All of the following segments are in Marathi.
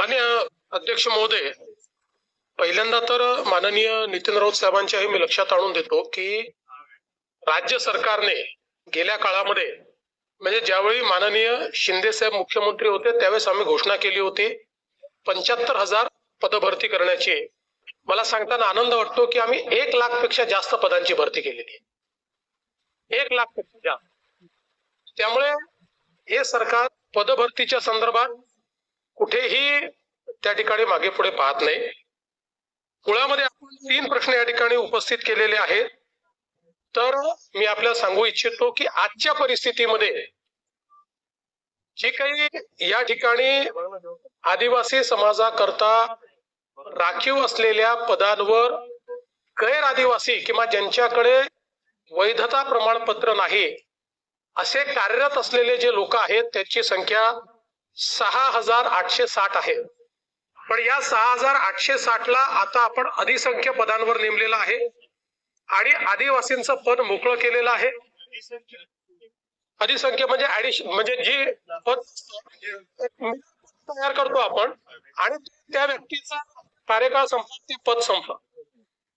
आणि अध्यक्ष महोदय, पहिल्यांदा तर माननीय नितीन राऊत साहेबांच्याही मी लक्षात आणून देतो की राज्य सरकारने गेल्या काळामध्ये म्हणजे ज्यावेळी माननीय शिंदे साहेब मुख्यमंत्री होते त्यावेळेस आम्ही घोषणा केली होती 75,000 पदभरती करण्याची. मला सांगताना आनंद वाटतो की आम्ही 1,00,000 पेक्षा जास्त पदांची भरती केलेली आहे. 1,00,000 पेक्षा जास्त. त्यामुळे हे सरकार पदभरतीच्या संदर्भात कुठेही त्या ठिकाणी मागे पुढे पाहत नाही. मुळामध्ये आपण 3 प्रश्न या ठिकाणी उपस्थित केलेले आहेत. तर मी आपल्याला सांगू इच्छितो की आजच्या परिस्थितीमध्ये जे काही या ठिकाणी आदिवासी समाजाकरता राखीव असलेल्या पदांवर गैर आदिवासी किंवा ज्यांच्याकडे वैधता प्रमाणपत्र नाही असे कार्यरत असलेले जे लोक आहेत त्याची संख्या 6,860 आहे. पण या 6,860 ला आता आपण अधिसंख्य पदांवर नेमलेलं आहे आणि आदिवासींचं पद मोकळं केलेलं आहे. अधिसंख्य म्हणजे जी पद तयार करतो आपण आणि त्या व्यक्तीचा कार्यकाळ संपला ते पद संपलं,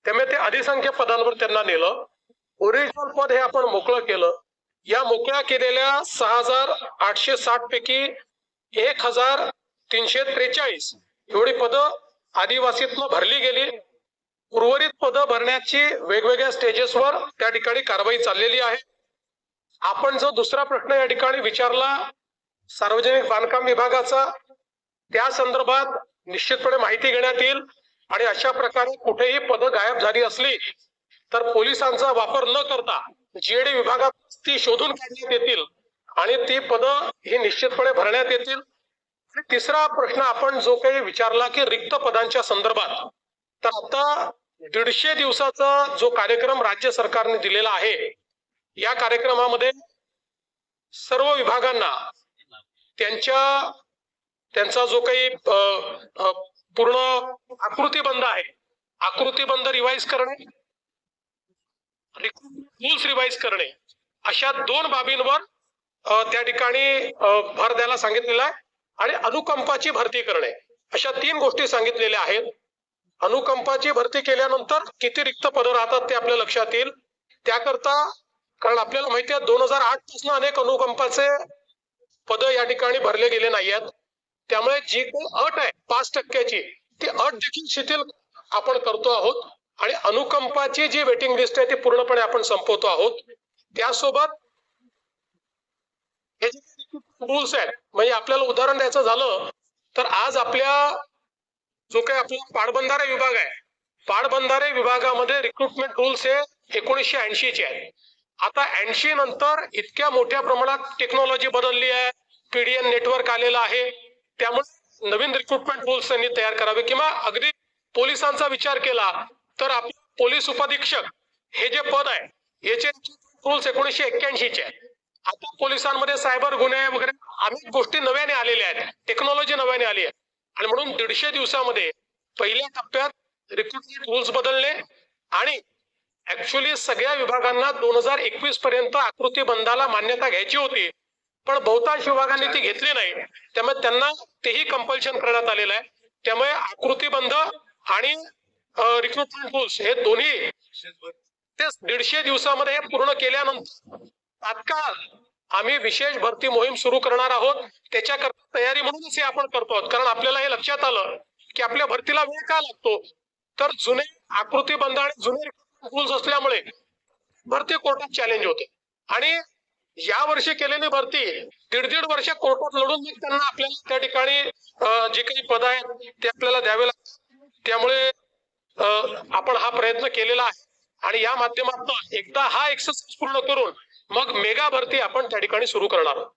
त्यामुळे ते अधिसंख्य पदांवर त्यांना नेलं. ओरिजिनल पद हे आपण मोकळं केलं. या मोकळ्या केलेल्या 6,860 पैकी 1,343 एवढी पदं आदिवासीतनं भरली गेली. उर्वरित पदं भरण्याची वेगवेगळ्या स्टेजेसवर त्या ठिकाणी कारवाई चाललेली आहे. आपण जो दुसरा प्रश्न या ठिकाणी विचारला सार्वजनिक बांधकाम विभागाचा, त्या संदर्भात निश्चितपणे माहिती घेण्यात येईल आणि अशा प्रकारे कुठेही पदं गायब झाली असली तर पोलिसांचा वापर न करता जीएडी विभागात ती शोधून काढण्यात येतील आणि ती पदं ही निश्चितपणे भरण्यात येतील. तिसरा प्रश्न आपण जो काही विचारला की रिक्त पदांच्या संदर्भात, तर आता 150 दिवसाचा जो कार्यक्रम राज्य सरकारने दिलेला आहे या कार्यक्रमामध्ये सर्व विभागांना त्यांचा जो काही पूर्ण आकृतीबंध आहे, आकृतीबंध रिवाइज करणे, रूल्स रिवाइज करणे, अशा 2 बाबींवर त्या ठिकाणी भर द्यायला सांगितलेला आहे आणि अनुकंपाची भरती करणे, अशा 3 गोष्टी सांगितलेल्या आहेत. अनुकंपाची भरती केल्यानंतर किती रिक्त पदं राहतात ते आपल्या लक्षात येईल. त्याकरता कारण आपल्याला माहिती आहे 2008 पासून अनेक अनुकंपाचे पदं या ठिकाणी भरले गेले नाही आहेत. त्यामुळे जी काही अट आहे 5% ती अट देखील शिथिल आपण करतो आहोत आणि अनुकंपाची जी वेटिंग लिस्ट आहे ती पूर्णपणे आपण संपवतो आहोत. त्यासोबत हे जे रूल्स आहेत, म्हणजे आपल्याला उदाहरण द्यायचं झालं तर आज आपल्या जो काही आपला पाटबंधारे विभाग आहे, पाटबंधारे विभागामध्ये रिक्रुटमेंट रूल्स हे 1980 चे आहेत. आता 80 नंतर इतक्या मोठ्या प्रमाणात टेक्नॉलॉजी बदलली आहे, पीडीएन नेटवर्क आलेलं आहे. त्यामुळे नवीन रिक्रुटमेंट रूल्स त्यांनी तयार करावे. किंवा अगदी पोलिसांचा विचार केला तर आपले पोलीस उपाधीक्षक हे जे पद आहे याचे रूल्स 1981 चे आहेत. आता पोलिसांमध्ये सायबर गुन्हे वगैरे अनेक गोष्टी नव्याने आलेल्या आहेत, टेक्नॉलॉजी नव्याने आली आहे आणि म्हणून 150 दिवसामध्ये पहिल्या टप्प्यात रिक्रुटमेंट रूल्स बदलले आणि ऍक्च्युअली सगळ्या विभागांना 2021 पर्यंत आकृतीबंधाला मान्यता घ्यायची होती, पण बहुतांश विभागांनी ती घेतली नाही. त्यामुळे त्यांना तेही कंपल्शन करण्यात आलेलं आहे. त्यामुळे आकृतीबंध आणि रिक्रुटमेंट रूल्स हे दोन्ही ते 150 दिवसामध्ये हे पूर्ण केल्यानंतर तात्काळ आम्ही विशेष भरती मोहीम सुरू करणार आहोत. त्याच्याकरता तयारी म्हणूनच हे आपण करतो आहोत. कारण आपल्याला हे लक्षात आलं की आपल्या भरतीला वेळ का लागतो, तर जुने आकृतीबंध आणि जुने रूल्स असल्यामुळे भरती कोर्टात चॅलेंज होते आणि या वर्षी केलेली भरती 1.5 वर्ष कोर्टात लढून मग त्यांना आपल्याला त्या ठिकाणी जे काही पद आहेत ते आपल्याला द्यावे लागतात. त्यामुळे आपण हा प्रयत्न केलेला आहे आणि या माध्यमातून एकदा हा एक्सरसाइज पूर्ण करून मग मेगा भरती आपण त्या ठिकाणी सुरू करणार आहोत.